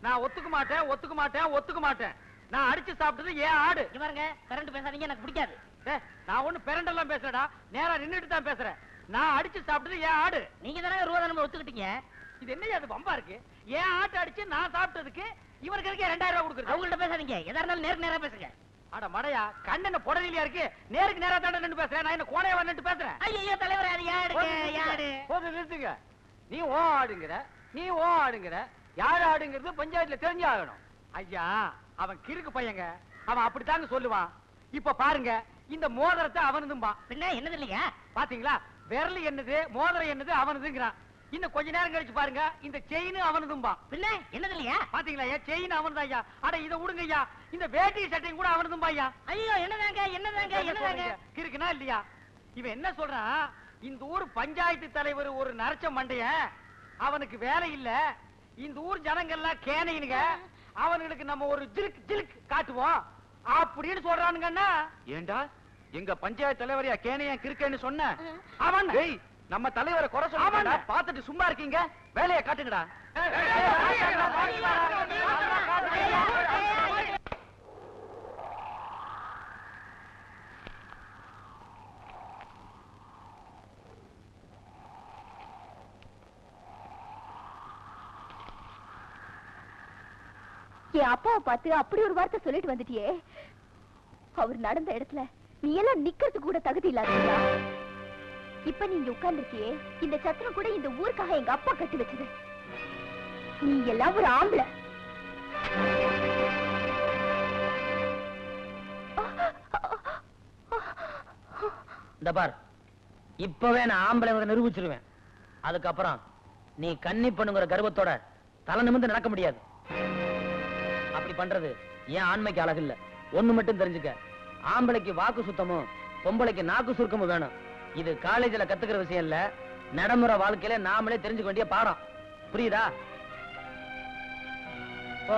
நான் ஒத்துக்க மாட்டேன். நான் அடிச்சு சாப்பிட்டது ஏன் ஆடு. பாருங்க, கரண்ட் பேசாதீங்க, எனக்கு பிடிக்காது. நான் ஒண்ணு பிறண்டெல்லாம் பேசுறடா, நேரா நின்னுட்டு தான் பேசுறேன். நான் அடிச்சு சாப்பிட்டது ஏன் ஆடு. நீங்க தானே ரூபா நம்ம ஒத்துக்கிட்டீங்க. இது என்னையா அது பம்பா இருக்கு? ஏன் ஆட்டை அடிச்சு நான் சாப்பிட்டதுக்கு இவருக்கு இருக்கே 2000 ரூபாய் கொடுக்குறது. அவங்கள்ட்ட பேசாதீங்க, எதா இருந்தாலும் நேருக்கு நேரா பேசுங்க. அட மடையா, கண்ணென்ன புடலியா இருக்கு, நேருக்கு நேரா தாண்ட நின்னு பேசுறேன். நான் என்ன கோணையா வந்துட்டு பேசுறேன்? ஐயோ தலைவர், அது யாரு? போது நிறுத்துங்க. நீ ஓ ஆடுங்கிற யார் ஆடுங்கிறது பஞ்சாயத்துல தெரிஞ்சு ஆகணும். ஐயா, அவன் கிறுக்கு பையங்க, அவன் அப்படித்தாங்க சொல்லுவான். இப்ப பாருங்க, இந்த மோதிரத்தை அவனதும்பா. பின்ன என்னது இல்லையா? பாத்தீங்களா, விரல் என்னது மோதிரம் என்னது அவனதுங்கிறான். இன்னும் கொஞ்ச நேரம் கழிச்சு பாருங்க, இந்த செயின் அவனதும்பா. பின்ன என்னது இல்லையா? பாத்தீங்களா, செயின் அவனதான் ஐயா. அட இதை விடுங்க ஐயா, இந்த வேட்டி சட்டையும் கூட அவனதும்பா ஐயா. ஐயோ என்னதாங்க கிறுக்குனா இல்லையா? இவன் என்ன சொல்றான், இந்த ஊர் பஞ்சாயத்து தலைவர் ஒரு நரச்ச மண்டைய, அவனுக்கு வேலை இல்ல, இந்த ஊர் ஜனங்கள்லாம் கேனையினுங்க, அவனுக்கு நம்ம ஒரு ஜிலுக் காட்டுவோம் அப்படின்னு சொல்றானுங்கன்னா. ஏண்டா எங்க பஞ்சாயத்து தலைவரையா கேனையா கிறுக்கன்னு சொன்ன? அவன் நம்ம தலைவரை குறை சொல்ல பாத்துட்டு சும்மா இருக்கீங்க, வேலையை காட்டுங்கடா. என் அப்பாவை பார்த்து அப்படி ஒரு வார்த்தை சொல்லிட்டு வந்துட்டியே, அவர் நடந்த இடத்துல நீ எல்லாம் நிக்கிறதுக்கு கூட தகுதி இல்லாதா? இப்ப நீங்க உட்கார்ந்துருக்கியே, இந்த சத்திரம் கூட இந்த ஊருக்காக எங்க அப்பா கட்டி வச்சது. நீ எல்லாம் ஒரு ஆம்பளை. இந்த பார், இப்பவே நான் ஆம்பளை நிரூபிச்சிருவேன். அதுக்கப்புறம் நீ கன்னி பண்ணுங்கிற கர்வத்தோட தலை நிமிர்ந்து நடக்க முடியாது. அப்படி பண்றது ஏன் ஆண்மைக்கு அழகு இல்ல. ஒண்ணு மட்டும் தெரிஞ்சுக்க, ஆம்பளைக்கு வாக்கு சுத்தமும் பொம்பளைக்கு நாக்கு சுருக்கமும் வேணும். இது காலேஜ்ல கத்துக்கிற விஷயம் இல்ல, நடைமுறை வாழ்க்கையில நாமளே தெரிஞ்சுக்க வேண்டிய பாடம். புரியுதா? ஓ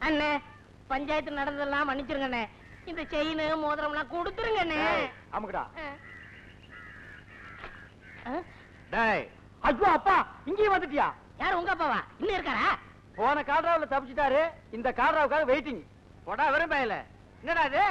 அண்ணே, பஞ்சாயத்து நடந்ததெல்லாம் மன்னிச்சிருங்க. இந்த செயின் மோதிரம் எல்லாம் கொடுத்துருங்க. ஆமாடா. ஐயோ அப்பா, இங்கேயும் வந்துட்டியா? யார் உங்க அப்பாவா? இன்னும் இருக்காரா? போன கால்ராவுல தப்பிச்சுட்டாரு, இந்த கால்ராவுக்காக வெயிட்டிங். போடா வெறும் பயல. என்னடா இது,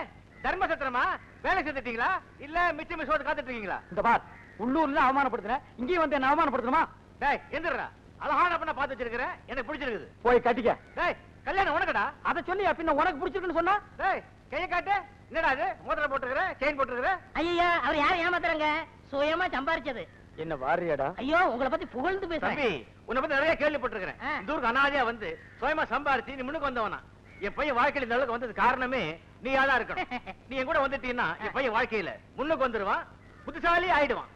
தர்ம சத்திரமா? வேலை செஞ்சுட்டீங்களா இல்ல மிச்ச மிச்சோடு காத்துட்டு இருக்கீங்களா? இந்த பார், உள்ளூர்ல அவமானப்படுத்துறேன், இங்கேயும் வந்து என்ன அவமானப்படுத்தணுமா? டேய் எந்திரா, அழகான பண்ண பாத்து வச்சிருக்கிறேன், எனக்கு பிடிச்சிருக்குது. போய் கட்டிக்க. டேய் கல்யாணம் உனக்கடா, அதை சொல்லி பின்ன உனக்கு பிடிச்சிருக்குன்னு சொன்னா? டேய் கையை காட்டு. என்னடா அது, மோதிரம் போட்டுருக்கிற, செயின் போட்டுருக்கிற? ஐயா, அவர் யாரும் ஏமாத்துறாங்க, சுயமா சம்பாரிச்சது. என்ன வாரியாடா? ஐயோ உங்களை பத்தி புகழ்ந்து பேசுறேன். தம்பி, உன்னை பத்தி நிறைய கேள்விப்பட்டிருக்கிறேன். ஆ. இந்த ஊருக்கு அனாதையா வந்து சுயமா சம்பாரிச்சு நீ முன்னுக்கு வந்தவனா. என் பையன் வாழ்க்கையில இந்த அளவுக்கு வந்தது காரணமே நீ ஆளா இருக்கணும். நீ என் கூட வந்துட்டீன்னா என் பையன் வாழ்க்கையில முன்னுக்கு வந்துருவான், புத்திசாலி ஆயிடுவான்.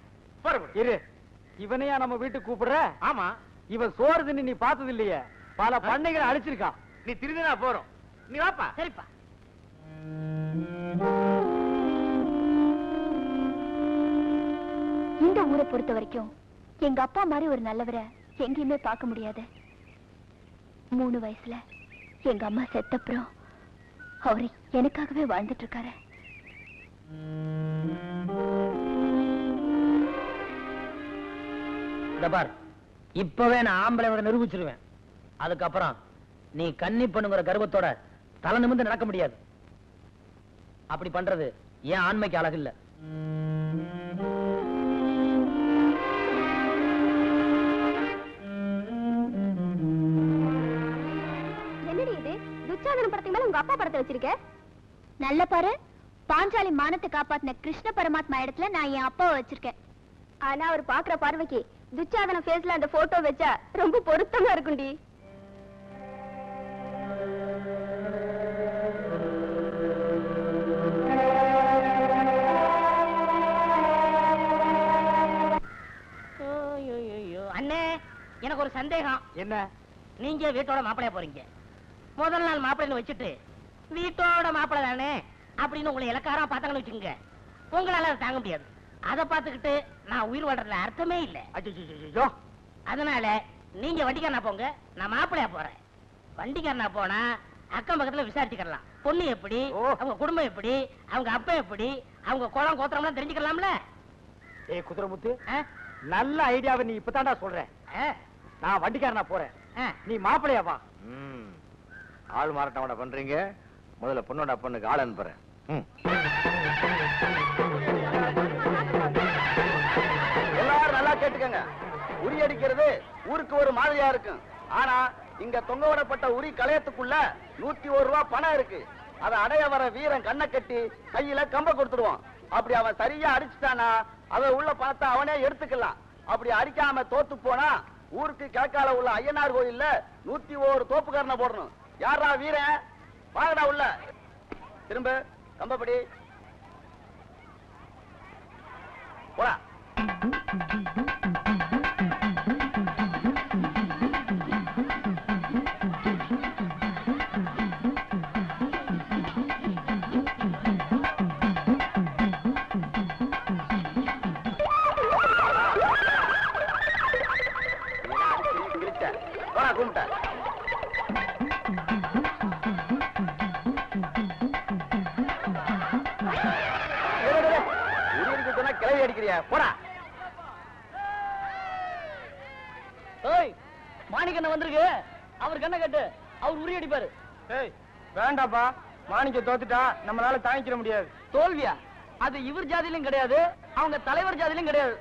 புறப்படு. இரு, இவனையா நம்ம வீட்டுக்கு கூப்பிடுற? ஆமா, இவன் சோறு தின்னு நீ பார்த்தது இல்லையே, பல பண்ணைகளை அழிச்சிருக்கான். நீ திருந்தினா போறோம். நீ வாப்பா. சரிப்பா. இந்த ஊரை பொறுத்த வரைக்கும் எங்க அப்பா மாதிரி ஒரு நல்லவரை எங்கேயுமே பார்க்க முடியாது. 3 வயசுல எங்க அம்மா செத்தப்புறம் அவரு எனக்காகவே வாழ்ந்துட்டு இருக்காரு. இந்த பார், இப்பவே நான் ஆம்பளை நிரூபிச்சிருவேன். அதுக்கப்புறம் நீ கன்னி பண்ணுங்கிற கர்வத்தோட தலை நிமிர்ந்து நடக்க முடியாது. அப்படி பண்றது ஏன் ஆண்மைக்கு அழகு இல்ல. என்னடி இது? துச்சாதன படத்துக்கு மேல உங்க அப்பா படத்தை வச்சிருக்க? நல்ல பாரு, பாஞ்சாலி மானத்தை காப்பாத்தின கிருஷ்ண பரமாத்மா இடத்துல நான் என் அப்பாவை வச்சிருக்கேன். ஆனா அவர் பாக்குற பார்வைக்கு துச்சாதன ஃபேஸ்ல அந்த போட்டோ வச்சா ரொம்ப பொருத்தமா இருக்கும்டி. அண்ணே, எனக்கு ஒரு சந்தேகம். என்ன? நீங்க வீட்டோட மாப்பிளைய போறீங்க. முதல் நாள் மாப்பிள்ளைன்னு வச்சுட்டு வீட்டோட மாப்பிள்ளை தானே அப்படின்னு உங்களை இலக்காரம் பார்த்தாங்கன்னு வச்சுக்கோங்க, உங்களால அதை தாங்க முடியாது. அதை பார்த்துக்கிட்டு நான் உயிர் வாழ்றதுல அர்த்தமே இல்லை. ஐயோ, அதனால நீங்க வண்டிக்காரனா போங்க, நான் மாப்பிள்ளையா போறேன். வண்டிக்காரனா போனா அக்கம் பக்கத்துல விசாரிச்சுக்கலாம். பொண்ணு எப்படி, அவங்க குடும்பம் எப்படி, அவங்க அப்பா எப்படி, அவங்க குளம் கோத்திரம்லாம் தெரிஞ்சுக்கலாம்ல. ஏய் குதிரைமுத்து, ஆ? நல்ல ஐடியாவை நீ இப்பதான்டா சொல்ற. ஆ? நான் வண்டிக்காரனா போறேன், ஆ. நீ மாப்பிளையா வா. ஆள் மாறாட்டோட பண்றீங்க. முதல்ல பொண்ணோட பொண்ணுக்கு ஆள் அனுப்புறேன். எல்லாரும் நல்லா கேட்டுக்கங்க. உரி அடிக்கிறது ஊருக்கு ஒரு மாதிரியா இருக்கும். ஆனா இங்க தொங்க விடப்பட்ட உரி கலையத்துக்குள்ள 101 ரூபாய் பணம் இருக்கு. அதை அடைய வர வீரன் கண்ணை கட்டி கையில கம்ப கொடுத்துருவான். அப்படி அவன் சரியா அடிச்சுட்டானா அவன் உள்ள பணத்தை அவனே எடுத்துக்கலாம். அப்படி அடிக்காம தோத்து போனா ஊருக்கு கிழக்கால உள்ள ஐயனார் கோயில்ல 101 தோப்புக்காரனை போடணும். யாரா வீரன்? வாங்கடா உள்ள. திரும்ப கம்பப்படி போடா. போடா கும்பிட்ட. கிளவி அடிக்கிறியா? போடா. ஏய், மாணிக்கண்ண வந்திருக்கு. அவர் கண்ணை கட்டு, அவர் உரி அடிப்பாரு. ஏய் வேண்டாப்பா, மாணிக்க தோத்துட்டா நம்மளால தாங்கிக்கிற முடியாது. தோல்வியா? அது இவர் ஜாதியிலும் கிடையாது, அவங்க தலைவர் ஜாதியிலும் கிடையாது.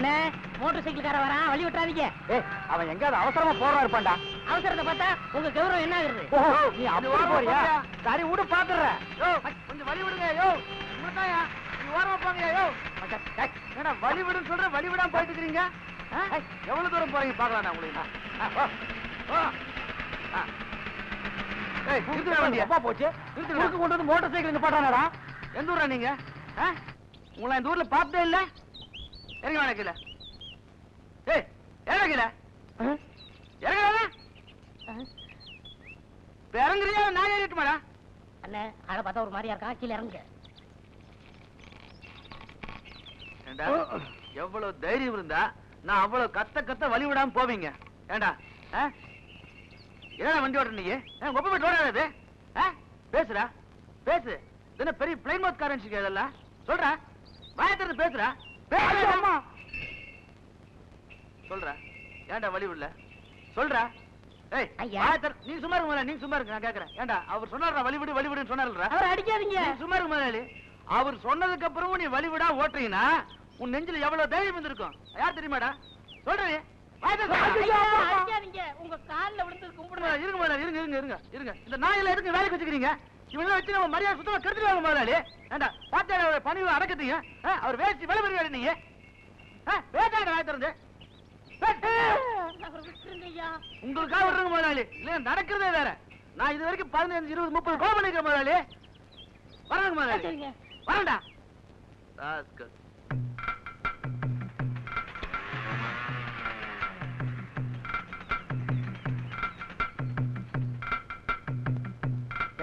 அண்ணே மோட்டார் சைக்கிள்கார வரான், வழி விட்டுறாதீங்க. ஏய், அவன் எங்கயாவது அவசரமா போறா இருப்பான்டா. அவசரத்தை பார்த்தா உங்க கௌரவம் என்ன ஆகுறது? நீ அப்படி போறியா? சரி விடு பாத்துறேன். கொஞ்சம் வழி விடுங்க. யோ உங்களுக்காயா நீ ஓரமா போங்க. யோ ஏடா வழி விடுன்னு சொல்ற, வழி விடாம போயிட்டு இருக்கீங்க. எவ்வளவு தூரம் போறீங்க பாக்கலாம் உங்களுக்கு. அப்பா போச்சு கொண்டு வந்து மோட்டார் சைக்கிள் இங்க பாட்டானடா. எந்த ஊரா நீங்க? உங்களை இந்த ஊர்ல பார்த்தே இல்ல. இறங்க வேணா கீழே. ஏய் இறங்க கீழே. இறங்க வேணா. இறங்குறியா நான் ஏறிட்டுமாடா? அண்ணே ஆளை பார்த்தா ஒரு மாதிரியா இருக்கா, கீழே இறங்குங்க. எவ்வளவு தைரியம் இருந்தா நான் அவ்வளவு கத்த வழி விடாம போவீங்க. ஏண்டா ஏடா வண்டி ஓட்ட நீங்க? ஒப்ப போய் ஓடாது. பேசுறா பேசு. என்ன பெரிய பிளைன் மவுத் காரன் இதெல்லாம் சொல்ற? வாயத்திறது பேசுறா. சொல்ற ஏண்டா வழி விடல சொல்ற? ஏய் நீ சும்மா இருக்க. நீ சும்மா இருக்க. நான் கேக்குறேன். ஏண்டா அவர் சொன்னாரா வழி விடு வழி விடுன்னு சொன்னாரா? அவர் அடிக்காதீங்க. சும்மா இருக்க முதலாளி. அவர் சொன்னதுக்கு அப்புறமும் நீ வழி விடா ஓட்டுறீங்கன்னா உன் நெஞ்சில எவ்வளவு தைரியம் இருந்திருக்கும் யார் தெரியுமாடா? சொல்றீ அடிக்காதீங்க, உங்க கால்ல விழுந்து கும்பிடுறேன். இருங்க முதலாளி. இருங்க. இந்த நாயில எதுக்கு வேலைக்கு வச்சுக்கிறீங்க? இவங்க வச்சு நம்ம மரியாதை சுத்தமா கெடுத்துருவாங்க முதலாளி. ஏண்டா பார்த்தா பணிவு அடக்கத்தீங்க. அவர் வேஸ்ட் விலை பெரிய நீங்க வேட்டாங்க வாய் திறந்து உங்களுக்காக விடுறங்க முதலாளி. இல்ல நடக்கிறதே வேற. நான் இது வரைக்கும் 15, 20, 30 கோபம் பண்ணிக்கிறேன் முதலாளி. வரங்க முதலாளி. வரண்டா.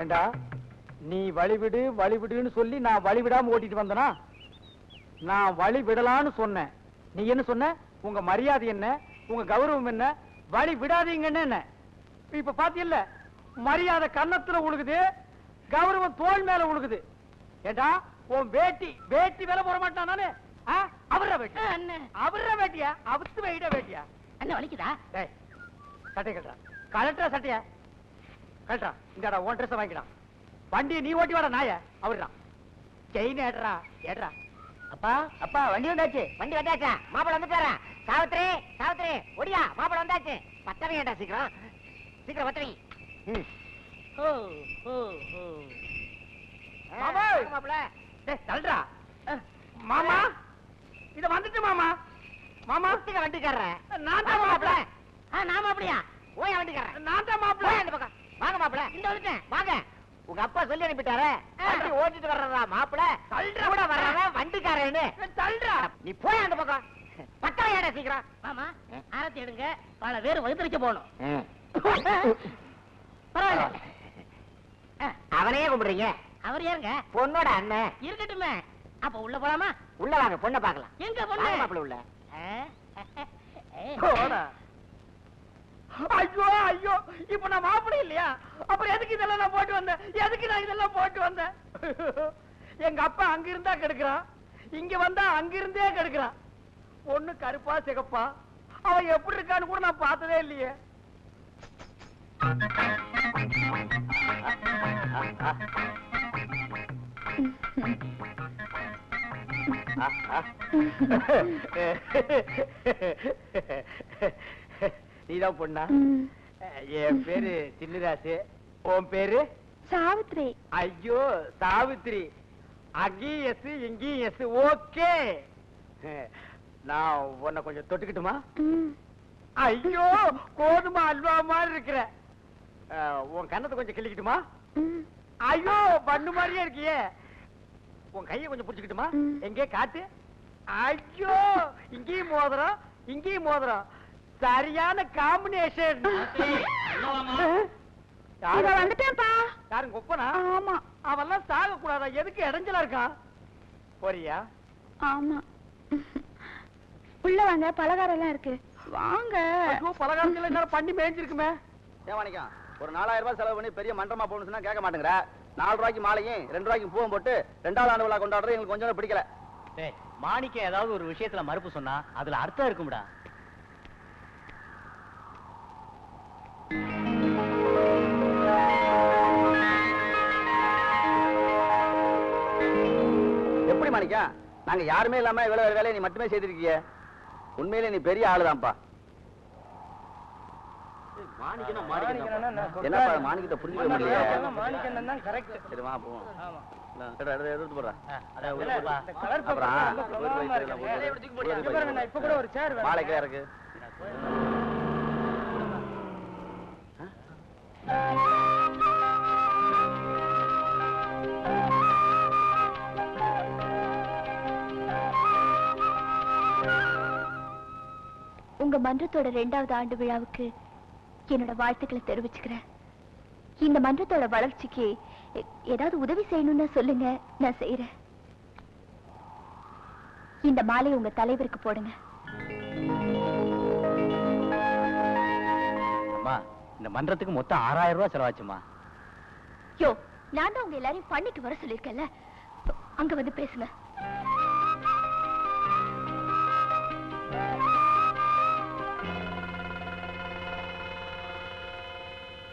ஏண்டா நீ வழிவிடுன்னு சொல்லி நான் வழி விடாம ஓட்டிட்டு வந்தனா? நான் வழி விடலான்னு சொன்னேன். நீ என்ன சொன்ன? உங்க மரியாதை என்ன, உங்க கௌரவம் என்ன, வழி விடாதீங்கன்னு என்ன? இப்ப பாத்தியல்ல, மரியாதை கன்னத்துல உழுகுது, கௌரவம் தோல் மேல உழுகுது. ஏண்டா உன் வேட்டி வேலை போட மாட்டான் நானு? அவர வேட்டி அவர வேட்டியா? அவுத்து வைட வேட்டியா? அண்ணன் வலிக்குதா? சட்டை கட்டுறா. கலட்டுறா சட்டையா கட்டுறா. இங்கடா உன் ட்ரெஸ் வாங்கிடா. வண்டியை நீ ஓட்டி வாடா நாய. அவருடா செயின் ஏடுறா. அப்பா வண்டி வந்தாச்சு. வண்டி வந்தாச்சா? மாப்பிள வந்துட்டாரா? சாவித்திரி ஒடியா, மாப்பிள வந்தாச்சு. பத்தவை ஏண்டா சீக்கிரம் பத்தவை. மாப்பிள தள்ளுறா. மாமா இத வந்துட்டு மாமா. வண்டிக்கார நான் தான் மாப்பிள. நாம அப்படியா? ஓயா வண்டிக்கார நான் தான் மாப்பிள. அந்த பக்கம் வாங்க மாப்பிள. இந்த வந்துட்டேன் வாங்க. உங்க அப்பா சொல்லி அனுப்பிட்டாரு வண்டி ஓட்டிட்டு வர்றதா மாப்பிள. கூட வர்றவன் வண்டிக்காரன்னு தள்ளுறா. நீ போய் அந்த பக்கம். பத்தவை ஏடா சீக்கிரம். மாமா ஆரத்தி எடுங்க. பல பேர் வகுத்தரிக்க போகணும். பரவாயில்ல. அவனையே கும்பிடுறீங்க? அவர் ஏறுங்க. பொண்ணோட அண்ணன் இருக்கட்டுமே. அப்ப உள்ள போலாமா? உள்ள வாங்க, பொண்ணை பார்க்கலாம். எங்க பொண்ணு? மாப்பிள உள்ள. ஐயோ இப்ப நான் மாப்பிள்ளை இல்லையா? அப்புறம் எதுக்கு இதெல்லாம் நான் போட்டு வந்தேன்? எங்க அப்பா அங்க இருந்தா கெடுக்கிறான், இங்க வந்தா அங்கிருந்தே கெடுக்கிறான். பொண்ணு கருப்பா சிகப்பா, அவன் எப்படி இருக்கான்னு கூட நான் பார்த்ததே இல்லையே. நீதான் பொண்ணா? என் பேரு சின்னராசு. உன் பேரு? சாவித்ரி. ஐயோ சாவித்ரி, அங்கேயும் எஸ் இங்கேயும் எஸ். ஓகே, நான் உன்னை கொஞ்சம் தொட்டுக்கிட்டுமா? ஐயோ கோதுமை அல்வா மாதிரி இருக்கிற. உன் கண்ணத்தை கொஞ்சம் கிள்ளிக்கிட்டுமா? ஐயோ பண்ணு மாதிரியே இருக்கியே. உன் கையை கொஞ்சம் பிடிச்சுக்கிட்டுமா? எங்கே காட்டு. ஐயோ இங்கேயும் மோதிரம் இங்கேயும் மோதிரம். சரியான காம்பினேஷன். வந்துட்டேன்ப்பா. யாரும் கொப்பனா? ஆமா. அவெல்லாம் சாக கூடாதா? எதுக்கு இடைஞ்சலா இருக்கான்? போறியா? ஆமா. உள்ள வாங்க, பலகாரம் எல்லாம் இருக்கு. வாங்க. பலகாரத்துல என்ன பண்ணி மேய்ஞ்சிருக்குமே. ஏமாணிக்கம், ஒரு 4000 ரூபாய் செலவு பண்ணி பெரிய மன்றமா போகணும்னு சொன்னா கேட்க மாட்டேங்கிற. 4 ரூபாய்க்கு மாலையும் 2 ரூபாய்க்கு பூவும் போட்டு 2வது ஆண்டு விழா கொண்டாடுறது எங்களுக்கு கொஞ்சம் பிடிக்கல. மாணிக்கம் ஏதாவது ஒரு விஷயத்துல மறுப்பு சொன்னா அதுல அர்த்தம் இருக்கும்டா. எப்படி மாணிக்கம், நாங்க யாருமே இல்லாம இவ்வளவு வேலையை நீ மட்டுமே செய்திருக்கீங்க. உண்மையிலே நீ பெரிய ஆளுதான்ப்பா. என்னப்பா மாணிக்கத்தை புரிஞ்சுக்க முடியலையா? மாணிக்கண்ணன் தான் கரெக்ட். சரி வா போவோம். ஆமா. எடுத்து போடுறேன். கலர் இப்ப கூட ஒரு சேர் மாலைக்கா இருக்கு. உங்க மன்றத்தோட 2வது ஆண்டு விழாவுக்கு என்னோட வாழ்த்துக்களை தெரிவிச்சுக்கிறேன். இந்த மன்றத்தோட வளர்ச்சிக்கு ஏதாவது உதவி செய்யணும்னு சொல்லுங்க, நான் செய்யறேன். இந்த மாலை உங்க தலைவருக்கு போடுங்க. அம்மா, இந்த மன்றத்துக்கு மொத்தம் 6000 ரூபாய் செலவாச்சுமா. யோ, நான் தான் உங்க எல்லாரையும் பண்ணிட்டு வர சொல்லிருக்கேன்ல, அங்க வந்து பேசுங்க.